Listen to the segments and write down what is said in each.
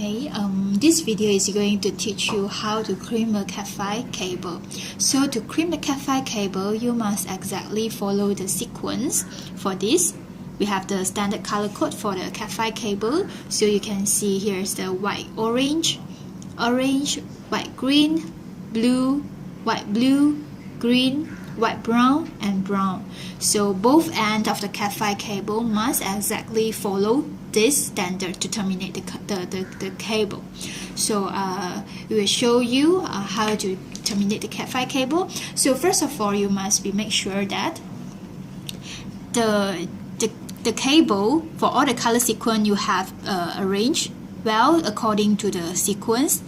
Okay, this video is going to teach you how to crimp a Cat5e cable. So to crimp the Cat5e cable, you must exactly follow the sequence. For this, we have the standard color code for the Cat5e cable. So you can see here's the white orange, orange, white green, blue, white blue, green, white brown, and brown. So both ends of the Cat5e cable must exactly follow this standard to terminate the cable. So we will show you how to terminate the Cat5e cable. So first of all, you must make sure that the cable for all the color sequence you have arranged well according to the sequence.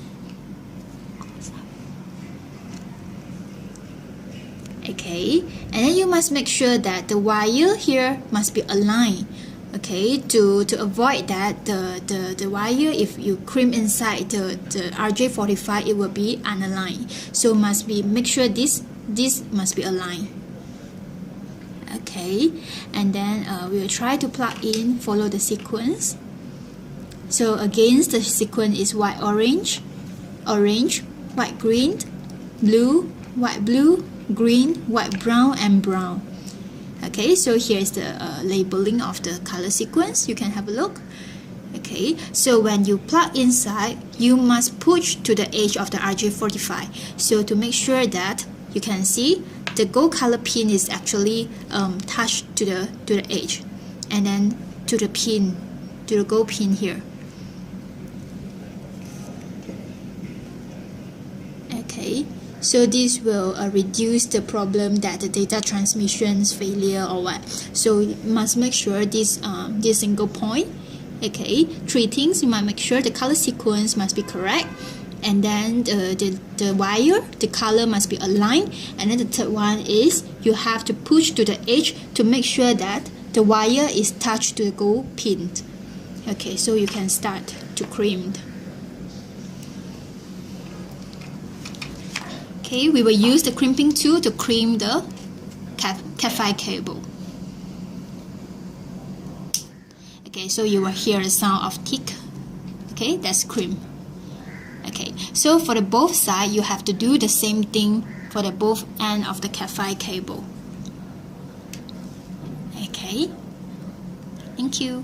Okay, and then you must make sure that the wire here must be aligned. Okay, to avoid that the wire, if you crimp inside the RJ45, it will be unaligned. So make sure this must be aligned. Okay, and then we will try to plug in, follow the sequence. So again, the sequence is white orange, orange, white green, blue, white blue, green, white brown, and brown. Okay, so here's the labeling of the color sequence. You can have a look. Okay, so when you plug inside, you must push to the edge of the RJ45. So to make sure that you can see the gold color pin is actually touched to the edge, and then to the pin, to the gold pin here. Okay. So this will reduce the problem that the data transmissions failure or what. So you must make sure this single point. Okay, three things. You must make sure the color sequence must be correct, and then the wire, the color must be aligned, and then the third one is you have to push to the edge to make sure that the wire is touched to the gold pin. Okay, so you can start to crimp. Okay, we will use the crimping tool to crimp the Cat5e cable. Okay, so you will hear the sound of tick. Okay, that's crimp. Okay, so for the both sides, you have to do the same thing for the both end of the Cat5e cable. Okay, thank you.